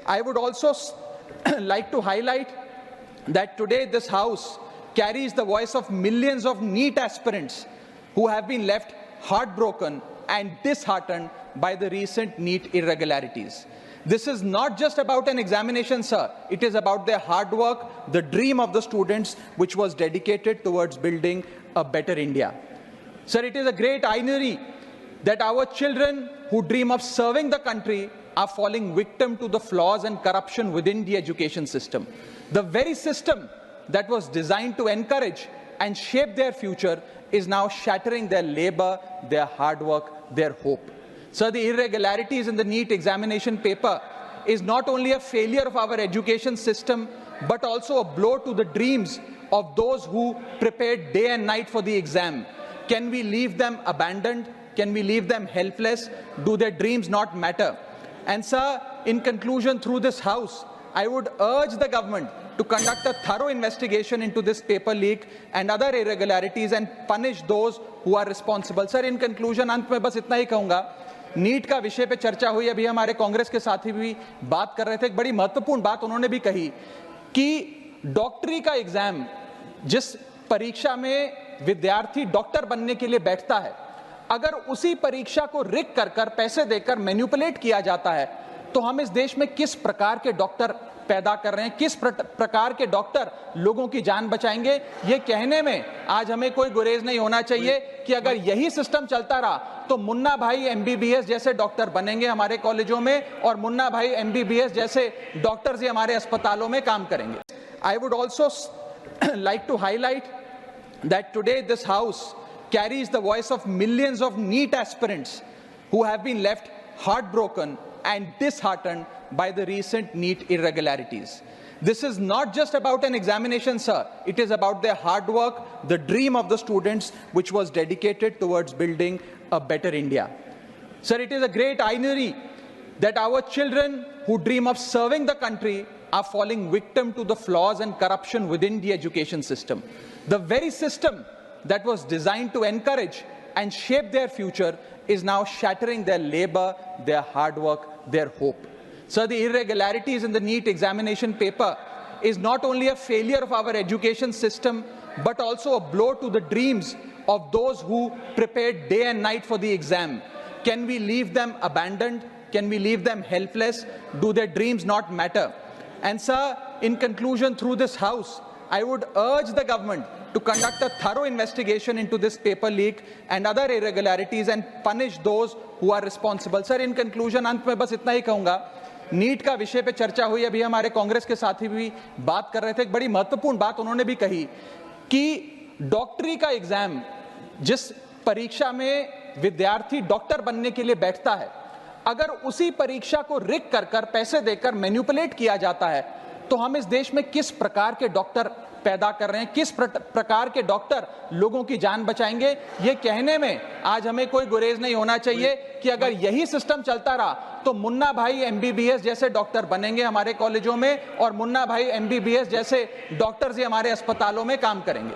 I would also like to highlight that today this House carries the voice of millions of NEET aspirants who have been left heartbroken and disheartened by the recent NEET irregularities. This is not just about an examination, sir. It is about their hard work, the dream of the students, which was dedicated towards building a better India. Sir, it is a great irony that our children who dream of serving the country are falling victim to the flaws and corruption within the education system. The very system that was designed to encourage and shape their future is now shattering their labor, their hard work, their hope. So the irregularities in the NEET examination paper is not only a failure of our education system, but also a blow to the dreams of those who prepared day and night for the exam. Can we leave them abandoned? Can we leave them helpless? Do their dreams not matter? And sir, in conclusion, through this House, I would urge the government to conduct a thorough investigation into this paper leak and other irregularities and punish those who are responsible. Sir, in conclusion, अंत में बस इतना ही कहूँगा, NEET का विषय पे चर्चा हुई, अभी हमारे कांग्रेस के साथी भी बात कर रहे थे, एक बड़ी महत्वपूर्ण बात उन्होंने भी कही कि डॉक्टरी का एग्जाम, जिस परीक्षा में विद्यार्थी डॉक्टर बनने के लिए बैठता है, अगर उसी परीक्षा को रिग कर पैसे देकर मैनिपुलेट किया जाता है, तो हम इस देश में किस प्रकार के डॉक्टर पैदा कर रहे हैं, किस प्रकार के डॉक्टर लोगों की जान बचाएंगे? ये कहने में आज हमें कोई गुरेज नहीं होना चाहिए कि अगर यही सिस्टम चलता रहा तो मुन्ना भाई एमबीबीएस जैसे डॉक्टर बनेंगे हमारे कॉलेजों में और मुन्ना भाई एमबीबीएस जैसे डॉक्टर्स ही हमारे अस्पतालों में काम करेंगे. I would also like to highlight that today this House carries the voice of millions of NEET aspirants who have been left heartbroken and disheartened by the recent NEET irregularities. This is not just about an examination, sir. It is about their hard work, the dream of the students, which was dedicated towards building a better India. Sir, it is a great irony that our children who dream of serving the country are falling victim to the flaws and corruption within the education system. The very system that was designed to encourage and shape their future is now shattering their labor, their hard work, their hope. So the irregularities in the NEET examination paper is not only a failure of our education system, but also a blow to the dreams of those who prepared day and night for the exam. Can we leave them abandoned? Can we leave them helpless? Do their dreams not matter? And sir, in conclusion, through this House, I would urge the government to conduct a thorough investigation into this paper leak and other irregularities and punish those who are responsible. Sir, in conclusion, अंत में बस इतना ही कहूँगा, NEET का विषय पे चर्चा हुई, अभी हमारे कांग्रेस के साथी भी बात कर रहे थे, एक बड़ी महत्वपूर्ण बात उन्होंने भी कही कि डॉक्टरी का एग्जाम, जिस परीक्षा में विद्यार्थी डॉक्टर बनने के लिए बैठता है, अगर उसी परीक्षा को रिग कर पैसे देकर मैनिपुलेट किया जाता है, तो हम इस देश में किस प्रकार के डॉक्टर पैदा कर रहे हैं, किस प्रकार के डॉक्टर लोगों की जान बचाएंगे? ये कहने में आज हमें कोई गुरेज नहीं होना चाहिए कि अगर यही सिस्टम चलता रहा तो मुन्ना भाई एमबीबीएस जैसे डॉक्टर बनेंगे हमारे कॉलेजों में और मुन्ना भाई एमबीबीएस जैसे डॉक्टर्स ही हमारे अस्पतालों में काम करेंगे.